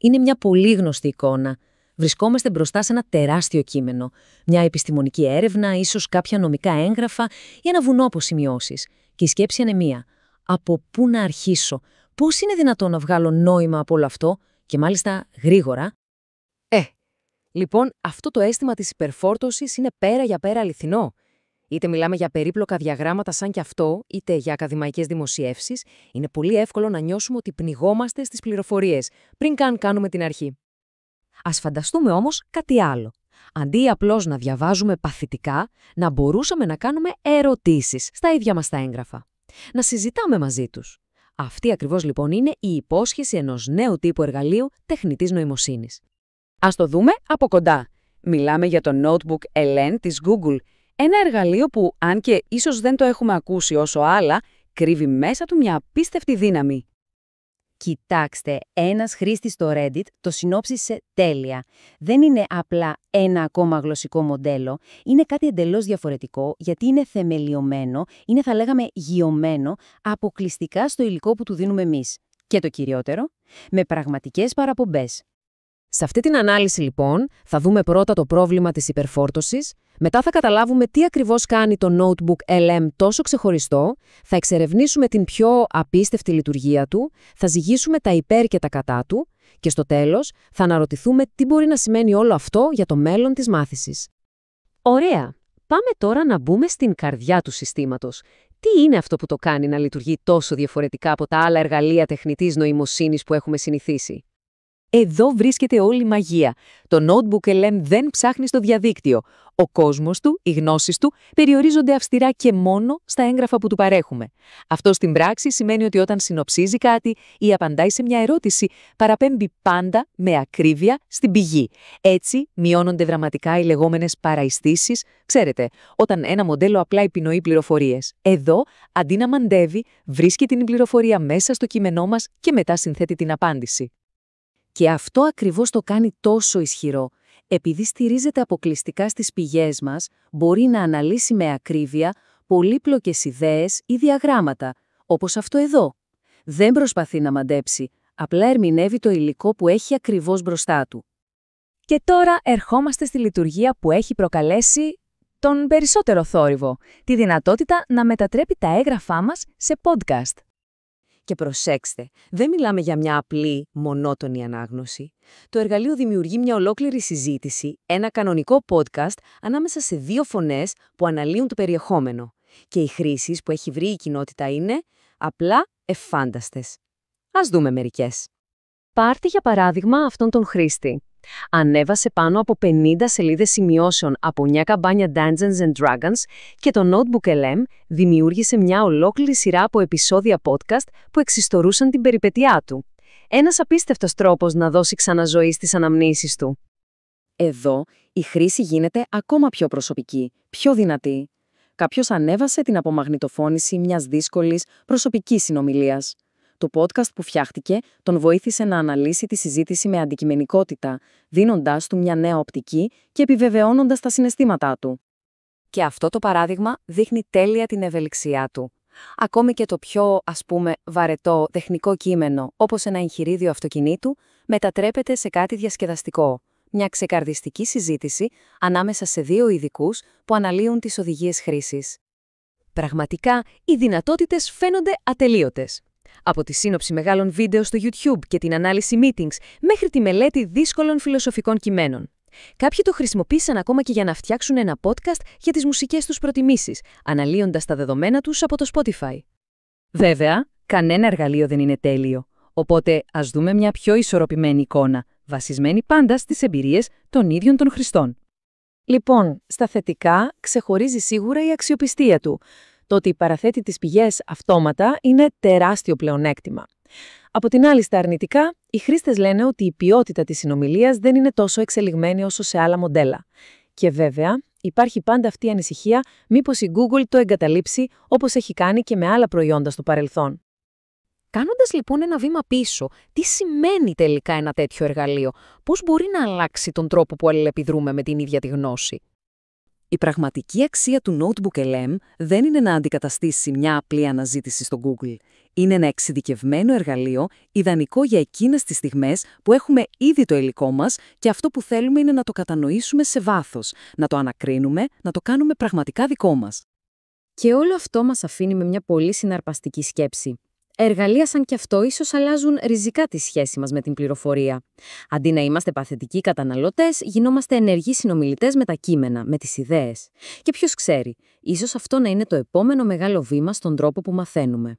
Είναι μια πολύ γνωστή εικόνα. Βρισκόμαστε μπροστά σε ένα τεράστιο κείμενο. Μια επιστημονική έρευνα, ίσως κάποια νομικά έγγραφα ή ένα βουνό από σημειώσεις. Και η σκέψη είναι μία. Από πού να αρχίσω? Πώς είναι δυνατόν να βγάλω νόημα από όλο αυτό, και μάλιστα γρήγορα? Λοιπόν, αυτό το αίσθημα της υπερφόρτωσης είναι πέρα για πέρα αληθινό. Είτε μιλάμε για περίπλοκα διαγράμματα σαν κι αυτό, είτε για ακαδημαϊκές δημοσιεύσεις, είναι πολύ εύκολο να νιώσουμε ότι πνιγόμαστε στις πληροφορίες, πριν καν κάνουμε την αρχή. Ας φανταστούμε όμως κάτι άλλο. Αντί απλώς να διαβάζουμε παθητικά, να μπορούσαμε να κάνουμε ερωτήσεις στα ίδια μας τα έγγραφα. Να συζητάμε μαζί τους. Αυτή ακριβώς λοιπόν είναι η υπόσχεση ενός νέου τύπου εργαλείου τεχνητής νοημοσύνης. Ας το δούμε από κοντά. Μιλάμε για το Notebook LM της Google, ένα εργαλείο που, αν και ίσως δεν το έχουμε ακούσει όσο άλλα, κρύβει μέσα του μια απίστευτη δύναμη. Κοιτάξτε, ένας χρήστης στο Reddit το συνόψισε τέλεια. Δεν είναι απλά ένα ακόμα γλωσσικό μοντέλο, είναι κάτι εντελώς διαφορετικό, γιατί είναι θεμελιωμένο, είναι θα λέγαμε γειωμένο, αποκλειστικά στο υλικό που του δίνουμε εμείς. Και το κυριότερο, με πραγματικές παραπομπές. Σε αυτή την ανάλυση, λοιπόν, θα δούμε πρώτα το πρόβλημα της υπερφόρτωσης, μετά θα καταλάβουμε τι ακριβώς κάνει το Notebook LM τόσο ξεχωριστό, θα εξερευνήσουμε την πιο απίστευτη λειτουργία του, θα ζυγίσουμε τα υπέρ και τα κατά του και στο τέλος θα αναρωτηθούμε τι μπορεί να σημαίνει όλο αυτό για το μέλλον της μάθησης. Ωραία! Πάμε τώρα να μπούμε στην καρδιά του συστήματος. Τι είναι αυτό που το κάνει να λειτουργεί τόσο διαφορετικά από τα άλλα εργαλεία τεχνητής νοημοσύνης που έχουμε συνηθίσει? Εδώ βρίσκεται όλη η μαγεία. Το Notebook LM δεν ψάχνει στο διαδίκτυο. Ο κόσμος του, οι γνώσεις του, περιορίζονται αυστηρά και μόνο στα έγγραφα που του παρέχουμε. Αυτό στην πράξη σημαίνει ότι όταν συνοψίζει κάτι ή απαντάει σε μια ερώτηση, παραπέμπει πάντα με ακρίβεια στην πηγή. Έτσι, μειώνονται δραματικά οι λεγόμενες παραειστήσεις. Ξέρετε, όταν ένα μοντέλο απλά επινοεί πληροφορίες. Εδώ, αντί να μαντεύει, βρίσκει την πληροφορία μέσα στο κείμενό μας και μετά συνθέτει την απάντηση. Και αυτό ακριβώς το κάνει τόσο ισχυρό. Επειδή στηρίζεται αποκλειστικά στις πηγές μας, μπορεί να αναλύσει με ακρίβεια πολύπλοκες ιδέες ή διαγράμματα, όπως αυτό εδώ. Δεν προσπαθεί να μαντέψει, απλά ερμηνεύει το υλικό που έχει ακριβώς μπροστά του. Και τώρα ερχόμαστε στη λειτουργία που έχει προκαλέσει τον περισσότερο θόρυβο, τη δυνατότητα να μετατρέπει τα έγγραφά μας σε podcast. Και προσέξτε, δεν μιλάμε για μια απλή, μονότονη ανάγνωση. Το εργαλείο δημιουργεί μια ολόκληρη συζήτηση, ένα κανονικό podcast, ανάμεσα σε δύο φωνές που αναλύουν το περιεχόμενο. Και οι χρήσεις που έχει βρει η κοινότητα είναι απλά εφάνταστες. Ας δούμε μερικές. Πάρτε για παράδειγμα αυτόν τον χρήστη. Ανέβασε πάνω από 50 σελίδες σημειώσεων από μια καμπάνια Dungeons and Dragons και το Notebook LM δημιούργησε μια ολόκληρη σειρά από επεισόδια podcast που εξιστορούσαν την περιπετειά του. Ένας απίστευτος τρόπος να δώσει ξαναζωή στις αναμνήσεις του. Εδώ η χρήση γίνεται ακόμα πιο προσωπική, πιο δυνατή. Κάποιος ανέβασε την απομαγνητοφώνηση μιας δύσκολης προσωπικής συνομιλίας. Το podcast που φτιάχτηκε τον βοήθησε να αναλύσει τη συζήτηση με αντικειμενικότητα, δίνοντάς του μια νέα οπτική και επιβεβαιώνοντας τα συναισθήματά του. Και αυτό το παράδειγμα δείχνει τέλεια την ευελιξία του. Ακόμη και το πιο, βαρετό τεχνικό κείμενο, όπως ένα εγχειρίδιο αυτοκινήτου, μετατρέπεται σε κάτι διασκεδαστικό. Μια ξεκαρδιστική συζήτηση ανάμεσα σε δύο ειδικούς που αναλύουν τις οδηγίες χρήσης. Πραγματικά, οι δυνατότητες φαίνονται ατελείωτες. Από τη σύνοψη μεγάλων βίντεο στο YouTube και την ανάλυση meetings μέχρι τη μελέτη δύσκολων φιλοσοφικών κειμένων. Κάποιοι το χρησιμοποίησαν ακόμα και για να φτιάξουν ένα podcast για τις μουσικές τους προτιμήσεις, αναλύοντας τα δεδομένα τους από το Spotify. Βέβαια, κανένα εργαλείο δεν είναι τέλειο, οπότε ας δούμε μια πιο ισορροπημένη εικόνα, βασισμένη πάντα στις εμπειρίες των ίδιων των χρηστών. Λοιπόν, στα θετικά ξεχωρίζει σίγουρα η αξιοπιστία του. Το ότι παραθέτει τις πηγές αυτόματα είναι τεράστιο πλεονέκτημα. Από την άλλη, στα αρνητικά, οι χρήστες λένε ότι η ποιότητα της συνομιλίας δεν είναι τόσο εξελιγμένη όσο σε άλλα μοντέλα. Και βέβαια, υπάρχει πάντα αυτή η ανησυχία μήπως η Google το εγκαταλείψει όπως έχει κάνει και με άλλα προϊόντα στο παρελθόν. Κάνοντας λοιπόν ένα βήμα πίσω, τι σημαίνει τελικά ένα τέτοιο εργαλείο, πώς μπορεί να αλλάξει τον τρόπο που αλληλεπιδρούμε με την ίδια τη γνώση? Η πραγματική αξία του Notebook LM δεν είναι να αντικαταστήσει μια απλή αναζήτηση στο Google. Είναι ένα εξειδικευμένο εργαλείο, ιδανικό για εκείνες τις στιγμές που έχουμε ήδη το υλικό μας και αυτό που θέλουμε είναι να το κατανοήσουμε σε βάθος, να το ανακρίνουμε, να το κάνουμε πραγματικά δικό μας. Και όλο αυτό μας αφήνει με μια πολύ συναρπαστική σκέψη. Εργαλεία σαν κι αυτό ίσως αλλάζουν ριζικά τη σχέση μας με την πληροφορία. Αντί να είμαστε παθητικοί καταναλωτές, γινόμαστε ενεργοί συνομιλητές με τα κείμενα, με τις ιδέες. Και ποιος ξέρει, ίσως αυτό να είναι το επόμενο μεγάλο βήμα στον τρόπο που μαθαίνουμε.